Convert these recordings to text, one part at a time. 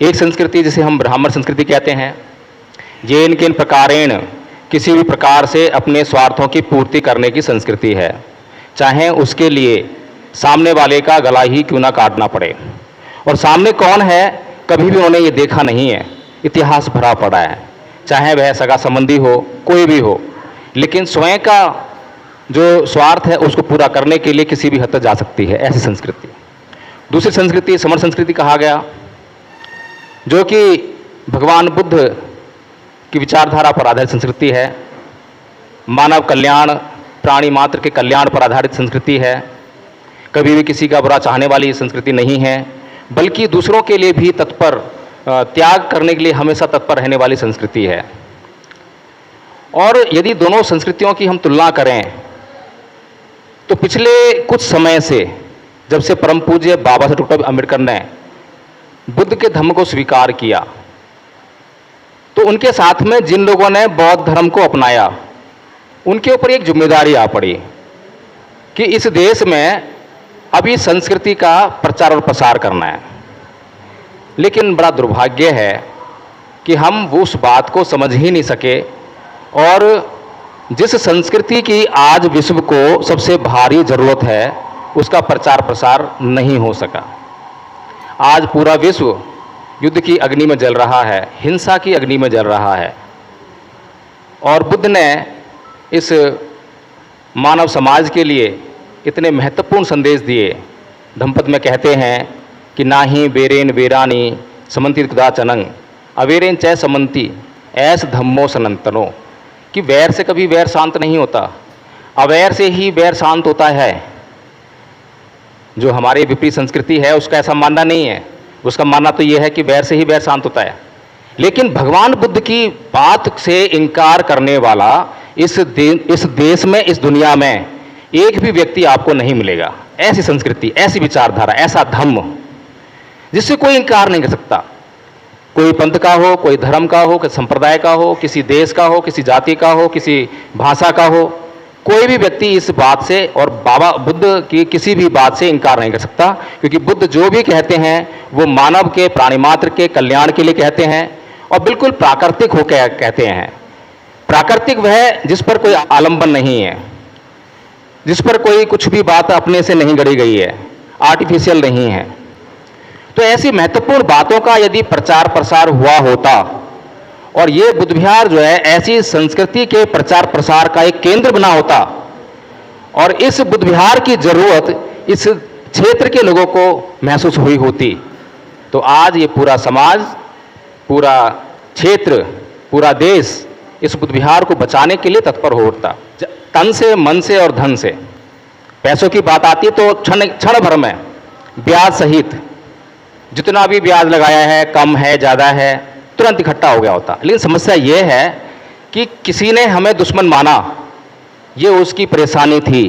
एक संस्कृति जिसे हम ब्राह्मण संस्कृति कहते हैं, येन केन प्रकारेण, किसी भी प्रकार से अपने स्वार्थों की पूर्ति करने की संस्कृति है, चाहे उसके लिए सामने वाले का गला ही क्यों ना काटना पड़े। और सामने कौन है कभी भी उन्होंने ये देखा नहीं है, इतिहास भरा पड़ा है, चाहे वह सगा संबंधी हो, कोई भी हो, लेकिन स्वयं का जो स्वार्थ है उसको पूरा करने के लिए किसी भी हद तक जा सकती है, ऐसी संस्कृति। दूसरी संस्कृति समर संस्कृति कहा गया, जो कि भगवान बुद्ध की विचारधारा पर आधारित संस्कृति है, मानव कल्याण, प्राणी मात्र के कल्याण पर आधारित संस्कृति है, कभी भी किसी का बुरा चाहने वाली संस्कृति नहीं है, बल्कि दूसरों के लिए भी तत्पर, त्याग करने के लिए हमेशा तत्पर रहने वाली संस्कृति है। और यदि दोनों संस्कृतियों की हम तुलना करें तो पिछले कुछ समय से, जब से परम पूज्य बाबा साहब डॉक्टर अम्बेडकर ने बुद्ध के धर्म को स्वीकार किया, तो उनके साथ में जिन लोगों ने बौद्ध धर्म को अपनाया उनके ऊपर एक जिम्मेदारी आ पड़ी कि इस देश में अभी संस्कृति का प्रचार और प्रसार करना है। लेकिन बड़ा दुर्भाग्य है कि हम उस बात को समझ ही नहीं सके, और जिस संस्कृति की आज विश्व को सबसे भारी जरूरत है उसका प्रचार प्रसार नहीं हो सका। आज पूरा विश्व युद्ध की अग्नि में जल रहा है, हिंसा की अग्नि में जल रहा है, और बुद्ध ने इस मानव समाज के लिए इतने महत्वपूर्ण संदेश दिए। धम्मपद में कहते हैं कि ना ही वेरेन वेरानी समन्ति कुदाचनंग अवेरेन चय समन्ति ऐस धम्मो सनातनो, कि वैर से कभी वैर शांत नहीं होता, अवैर से ही वैर शांत होता है। जो हमारी विपरीत संस्कृति है उसका ऐसा मानना नहीं है, उसका मानना तो यह है कि वैर से ही वैर शांत होता है। लेकिन भगवान बुद्ध की बात से इनकार करने वाला इस देश में, इस दुनिया में एक भी व्यक्ति आपको नहीं मिलेगा। ऐसी संस्कृति, ऐसी विचारधारा, ऐसा धम्म जिससे कोई इनकार नहीं कर सकता। कोई पंथ का हो, कोई धर्म का हो, किसी संप्रदाय का हो, किसी देश का हो, किसी जाति का हो, किसी भाषा का हो, कोई भी व्यक्ति इस बात से और बाबा बुद्ध की किसी भी बात से इनकार नहीं कर सकता, क्योंकि बुद्ध जो भी कहते हैं वो मानव के, प्राणी मात्र के कल्याण के लिए कहते हैं और बिल्कुल प्राकृतिक होकर कहते हैं। प्राकृतिक वह जिस पर कोई आलंबन नहीं है, जिस पर कोई कुछ भी बात अपने से नहीं गढ़ी गई है, आर्टिफिशियल नहीं है। तो ऐसी महत्वपूर्ण बातों का यदि प्रचार प्रसार हुआ होता, और ये बुद्ध विहार जो है ऐसी संस्कृति के प्रचार प्रसार का एक केंद्र बना होता, और इस बुद्ध विहार की जरूरत इस क्षेत्र के लोगों को महसूस हुई होती, तो आज ये पूरा समाज, पूरा क्षेत्र, पूरा देश इस बुद्ध विहार को बचाने के लिए तत्पर हो उठता, तन से, मन से और धन से। पैसों की बात आती है तो क्षण भर में ब्याज सहित जितना भी ब्याज लगाया है, कम है, ज़्यादा है, तुरंत इकट्ठा हो गया होता। लेकिन समस्या ये है कि किसी ने हमें दुश्मन माना, ये उसकी परेशानी थी,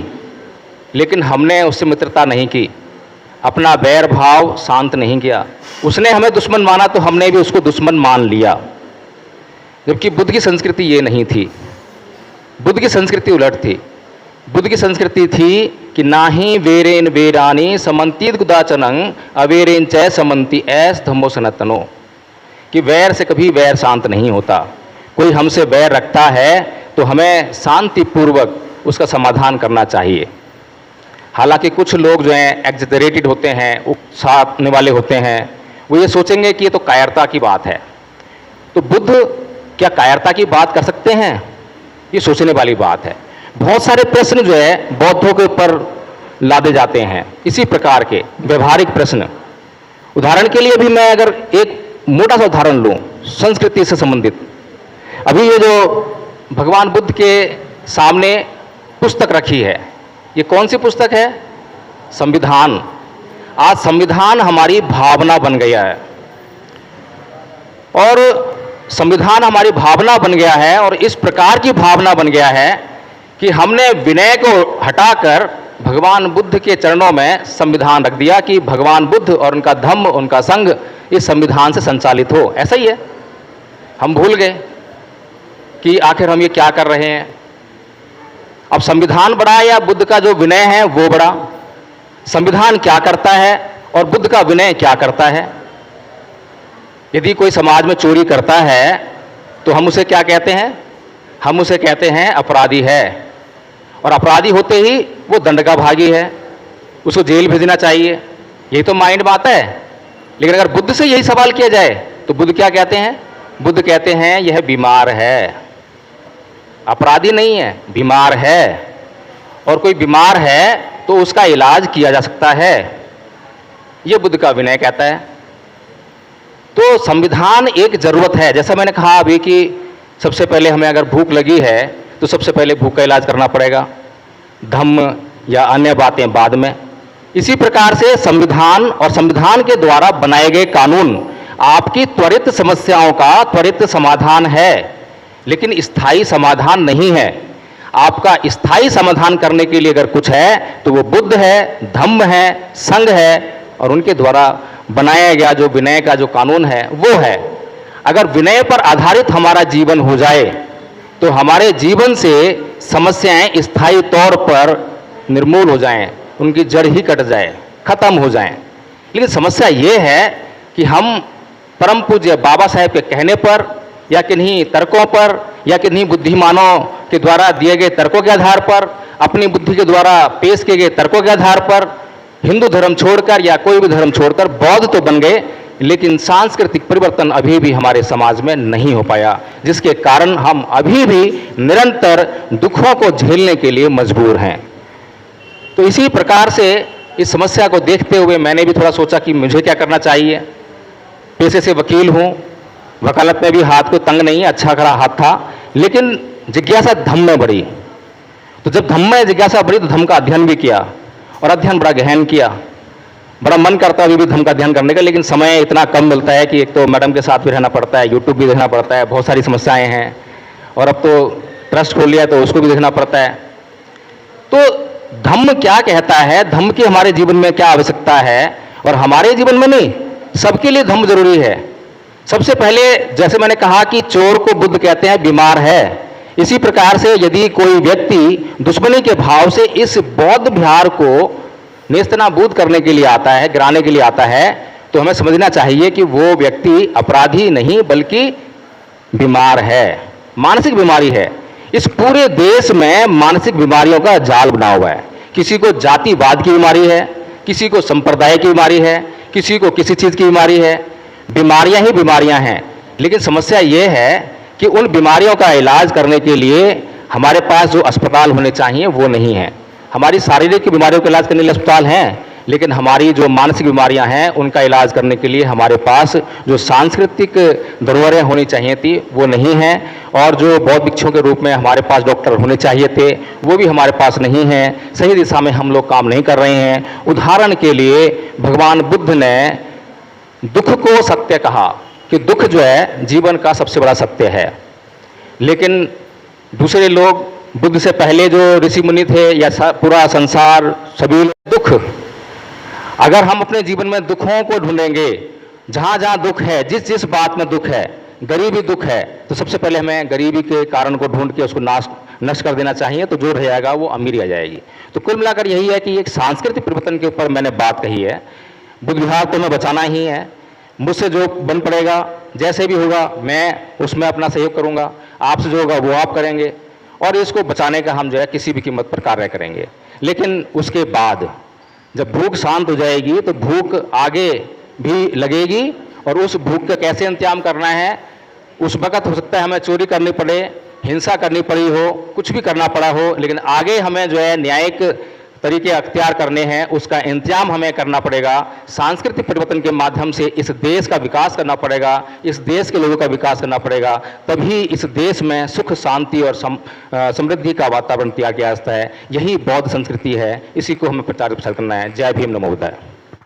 लेकिन हमने उससे मित्रता नहीं की, अपना बैर भाव शांत नहीं किया। उसने हमें दुश्मन माना तो हमने भी उसको दुश्मन मान लिया। जबकि बुद्ध की संस्कृति ये नहीं थी। बुद्ध की संस्कृति उलट थी। बुद्ध की संस्कृति थी कि ना ही वेरेन वेरानी समन्ति कुदाचनंग अवेरेन चय समन्ति ऐस धम्मो सनातनो, कि वैर से कभी वैर शांत नहीं होता। कोई हमसे वैर रखता है तो हमें शांतिपूर्वक उसका समाधान करना चाहिए। हालांकि कुछ लोग जो हैं एग्जैजरेटेड होते हैं, उकसाने वाले होते हैं, वो ये सोचेंगे कि ये तो कायरता की बात है। तो बुद्ध क्या कायरता की बात कर सकते हैं? ये सोचने वाली बात है। बहुत सारे प्रश्न जो है बौद्धों के ऊपर लादे जाते हैं, इसी प्रकार के व्यवहारिक प्रश्न। उदाहरण के लिए भी मैं अगर एक मोटा सा उदाहरण लूं संस्कृति से संबंधित, अभी ये जो भगवान बुद्ध के सामने पुस्तक रखी है, ये कौन सी पुस्तक है? संविधान। आज संविधान हमारी भावना बन गया है, और संविधान हमारी भावना बन गया है, और इस प्रकार की भावना बन गया है कि हमने विनय को हटाकर भगवान बुद्ध के चरणों में संविधान रख दिया कि भगवान बुद्ध और उनका धम्म, उनका संघ इस संविधान से संचालित हो। ऐसा ही है। हम भूल गए कि आखिर हम ये क्या कर रहे हैं। अब संविधान बड़ा है या बुद्ध का जो विनय है वो बड़ा? संविधान क्या करता है और बुद्ध का विनय क्या करता है? यदि कोई समाज में चोरी करता है तो हम उसे क्या कहते हैं? हम उसे कहते हैं अपराधी है, और अपराधी होते ही वो दंड का भागी है, उसको जेल भेजना चाहिए। यही तो माइंड में आता है। लेकिन अगर बुद्ध से यही सवाल किया जाए तो बुद्ध क्या कहते हैं? बुद्ध कहते हैं यह बीमार है, अपराधी नहीं है, बीमार है, और कोई बीमार है तो उसका इलाज किया जा सकता है। यह बुद्ध का विनय कहता है। तो संविधान एक जरूरत है। जैसा मैंने कहा अभी कि सबसे पहले हमें अगर भूख लगी है तो सबसे पहले भूख का इलाज करना पड़ेगा, धम्म या अन्य बातें बाद में। इसी प्रकार से संविधान और संविधान के द्वारा बनाए गए कानून आपकी त्वरित समस्याओं का त्वरित समाधान है, लेकिन स्थायी समाधान नहीं है। आपका स्थायी समाधान करने के लिए अगर कुछ है तो वो बुद्ध है, धम्म है, संघ है, और उनके द्वारा बनाया गया जो विनय का जो कानून है वो है। अगर विनय पर आधारित हमारा जीवन हो जाए तो हमारे जीवन से समस्याएं स्थायी तौर पर निर्मूल हो जाएं, उनकी जड़ ही कट जाए, खत्म हो जाएं। लेकिन समस्या ये है कि हम परम पूज्य बाबा साहेब के कहने पर या किन्हीं तर्कों पर या किन्हीं बुद्धिमानों के द्वारा दिए गए तर्कों के आधार पर, अपनी बुद्धि के द्वारा पेश किए गए तर्कों के आधार पर हिंदू धर्म छोड़कर या कोई भी धर्म छोड़कर बौद्ध तो बन गए, लेकिन सांस्कृतिक परिवर्तन अभी भी हमारे समाज में नहीं हो पाया, जिसके कारण हम अभी भी निरंतर दुखों को झेलने के लिए मजबूर हैं। तो इसी प्रकार से इस समस्या को देखते हुए मैंने भी थोड़ा सोचा कि मुझे क्या करना चाहिए। पेशे से वकील हूँ, वकालत में भी हाथ को तंग नहीं है, अच्छा खरा हाथ था, लेकिन जिज्ञासा धम्म में बढ़ी। तो जब धम्म में जिज्ञासा बढ़ी तो धम्म का अध्ययन भी किया, और अध्ययन बड़ा गहन किया। बड़ा मन करता है अभी भी धम्म का अध्ययन करने का, लेकिन समय इतना कम मिलता है कि एक तो मैडम के साथ भी रहना पड़ता है, यूट्यूब भी देखना पड़ता है, बहुत सारी समस्याएं हैं, और अब तो ट्रस्ट खोल लिया तो उसको भी देखना पड़ता है। तो धम्म क्या कहता है, धम्म की हमारे जीवन में क्या आवश्यकता है, और हमारे जीवन में नहीं, सबके लिए धम्म जरूरी है। सबसे पहले जैसे मैंने कहा कि चोर को बुद्ध कहते हैं बीमार है, इसी प्रकार से यदि कोई व्यक्ति दुश्मनी के भाव से इस बौद्ध विहार को नेस्तनाबूद करने के लिए आता है, गिराने के लिए आता है, तो हमें समझना चाहिए कि वो व्यक्ति अपराधी नहीं बल्कि बीमार है, मानसिक बीमारी है। इस पूरे देश में मानसिक बीमारियों का जाल बना हुआ है। किसी को जातिवाद की बीमारी है, किसी को संप्रदाय की बीमारी है, किसी को किसी चीज की बीमारी है। बीमारियां ही बीमारियां हैं, लेकिन समस्या ये है कि उन बीमारियों का इलाज करने के लिए हमारे पास जो अस्पताल होने चाहिए वो नहीं है। हमारी शारीरिक बीमारियों का इलाज करने के लिए अस्पताल हैं, लेकिन हमारी जो मानसिक बीमारियां हैं उनका इलाज करने के लिए हमारे पास जो सांस्कृतिक धरोहरें होनी चाहिए थी वो नहीं हैं, और जो बौद्ध भिक्षुओं के रूप में हमारे पास डॉक्टर होने चाहिए थे वो भी हमारे पास नहीं हैं। सही दिशा में हम लोग काम नहीं कर रहे हैं। उदाहरण के लिए भगवान बुद्ध ने दुख को सत्य कहा कि दुख जो है जीवन का सबसे बड़ा सत्य है, लेकिन दूसरे लोग बुद्ध से पहले जो ऋषि मुनि थे या पूरा संसार सभी दुख, अगर हम अपने जीवन में दुखों को ढूंढेंगे, जहां जहां दुख है, जिस जिस बात में दुख है, गरीबी दुख है, तो सबसे पहले हमें गरीबी के कारण को ढूंढ के उसको नष्ट कर देना चाहिए, तो जो रह जाएगा वो अमीरी आ जाएगी। तो कुल मिलाकर यही है कि एक सांस्कृतिक परिवर्तन के ऊपर मैंने बात कही है। बुद्ध विहार को हमें बचाना ही है। मुझसे जो बन पड़ेगा, जैसे भी होगा मैं उसमें अपना सहयोग करूंगा, आपसे जो होगा वो आप करेंगे, और इसको बचाने का हम जो है किसी भी कीमत पर कार्य करेंगे। लेकिन उसके बाद जब भूख शांत हो जाएगी तो भूख आगे भी लगेगी, और उस भूख का कैसे इंतजाम करना है, उस वक्त हो सकता है हमें चोरी करनी पड़े, हिंसा करनी पड़ी हो, कुछ भी करना पड़ा हो, लेकिन आगे हमें जो है न्यायिक तरीके अख्तियार करने हैं, उसका इंतजाम हमें करना पड़ेगा। सांस्कृतिक परिवर्तन के माध्यम से इस देश का विकास करना पड़ेगा, इस देश के लोगों का विकास करना पड़ेगा, तभी इस देश में सुख शांति और समृद्धि का वातावरण तैयार किया जाता है। यही बौद्ध संस्कृति है, इसी को हमें प्रचार प्रसार करना है। जय भीम, नमो बुद्धाय।